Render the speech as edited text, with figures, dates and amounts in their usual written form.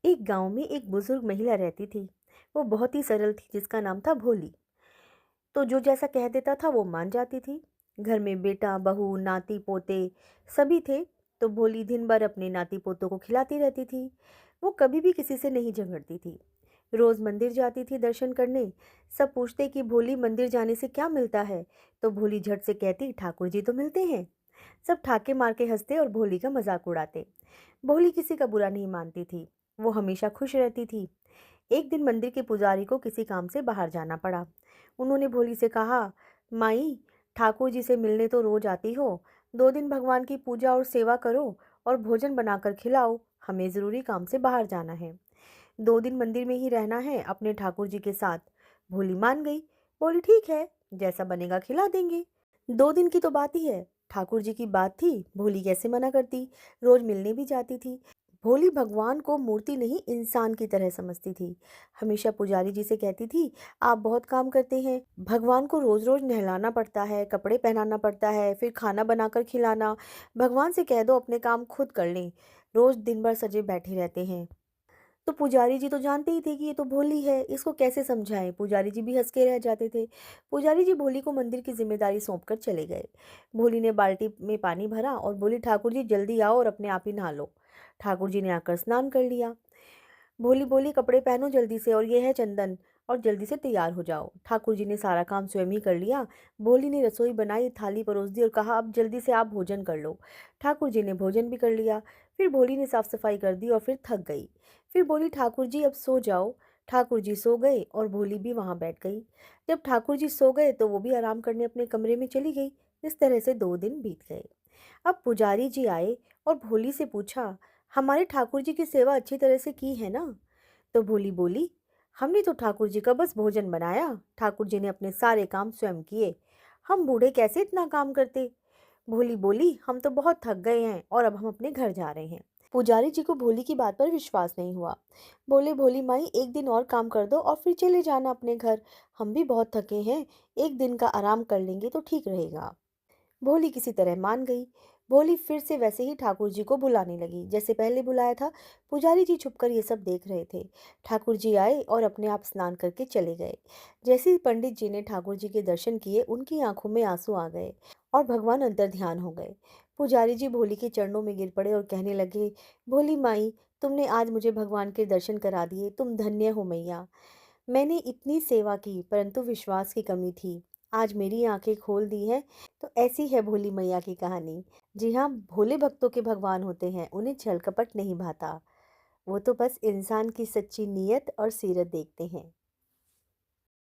एक गांव में एक बुजुर्ग महिला रहती थी। वो बहुत ही सरल थी, जिसका नाम था भोली। तो जो जैसा कह देता था वो मान जाती थी। घर में बेटा बहू नाती पोते सभी थे। तो भोली दिन भर अपने नाती पोतों को खिलाती रहती थी। वो कभी भी किसी से नहीं झगड़ती थी। रोज मंदिर जाती थी दर्शन करने। सब पूछते कि भोली मंदिर जाने से क्या मिलता है। तो भोली झट से कहती, ठाकुर जी तो मिलते हैं। सब ठाके मार के हंसते और भोली का मजाक उड़ाते। भोली किसी का बुरा नहीं मानती थी। वो हमेशा खुश रहती थी। एक दिन मंदिर के पुजारी को किसी काम से बाहर जाना पड़ा। उन्होंने भोली से कहा, माई, ठाकुर जी से मिलने तो रोज आती हो। 2 दिन भगवान की पूजा और सेवा करो और भोजन बनाकर खिलाओ। हमें जरूरी काम से बाहर जाना है। 2 दिन मंदिर में ही रहना है अपने ठाकुर जी के साथ। भोली मान गई। बोली, ठीक है, जैसा बनेगा खिला देंगे। 2 दिन की तो बात ही है। ठाकुर जी की बात थी, भोली कैसे मना करती। रोज मिलने भी जाती थी। भोली भगवान को मूर्ति नहीं, इंसान की तरह समझती थी। हमेशा पुजारी जी से कहती थी, आप बहुत काम करते हैं, भगवान को रोज रोज नहलाना पड़ता है, कपड़े पहनाना पड़ता है, फिर खाना बनाकर खिलाना। भगवान से कह दो अपने काम खुद कर लें। रोज दिन भर सजे बैठे रहते हैं। तो पुजारी जी तो जानते ही थे कि ये तो भोली है, इसको कैसे समझाएं। पुजारी जी भी हंस के रह जाते थे। पुजारी जी भोली को मंदिर की जिम्मेदारी सौंप कर चले गए। भोली ने बाल्टी में पानी भरा और बोली, ठाकुर जी जल्दी आओ और अपने आप ही नहा लो। ठाकुर जी ने आकर स्नान कर लिया। भोली बोली, कपड़े पहनो जल्दी से, और ये है चंदन, और जल्दी से तैयार हो जाओ। ठाकुर जी ने सारा काम स्वयं ही कर लिया। भोली ने रसोई बनाई, थाली परोस दी और कहा, अब जल्दी से आप भोजन कर लो। ठाकुर जी ने भोजन भी कर लिया। फिर भोली ने साफ सफाई कर दी और फिर थक गई। फिर बोली, ठाकुर जी अब सो जाओ। ठाकुर जी सो गए और भोली भी वहां बैठ गई। जब ठाकुर जी सो गए तो वो भी आराम करने अपने कमरे में चली गई। इस तरह से 2 दिन बीत गए। अब पुजारी जी आए और भोली से पूछा, हमारे ठाकुर जी की सेवा अच्छी तरह से की है ना। तो भोली बोली, हमने तो ठाकुर जी का बस भोजन बनाया, ठाकुर जी ने अपने सारे काम स्वयं किए। हम बूढ़े कैसे इतना काम करते। भोली बोली, हम तो बहुत थक गए हैं और अब हम अपने घर जा रहे हैं। पुजारी जी को भोली की बात पर विश्वास नहीं हुआ। बोले, भोली माई, एक दिन और काम कर दो और फिर चले जाना अपने घर। हम भी बहुत थके हैं, एक दिन का आराम कर लेंगे तो ठीक रहेगा। भोली किसी तरह मान गई। भोली फिर से वैसे ही ठाकुर जी को बुलाने लगी, जैसे पहले बुलाया था। पुजारी जी छुपकर ये सब देख रहे थे। ठाकुर जी आए और अपने आप स्नान करके चले गए। जैसे ही पंडित जी ने ठाकुर जी के दर्शन किए, उनकी आंखों में आंसू आ गए और भगवान अंतर ध्यान हो गए। पुजारी जी भोली के चरणों में गिर पड़े और कहने लगे, भोली माई, तुमने आज मुझे भगवान के दर्शन करा दिए, तुम धन्य हो मैया। मैंने इतनी सेवा की परंतु विश्वास की कमी थी, आज मेरी आंखें खोल दी हैं। तो ऐसी है भोली मैया की कहानी। जी हाँ, भोले भक्तों के भगवान होते हैं, उन्हें छल कपट नहीं भाता। वो तो बस इंसान की सच्ची नीयत और सीरत देखते हैं।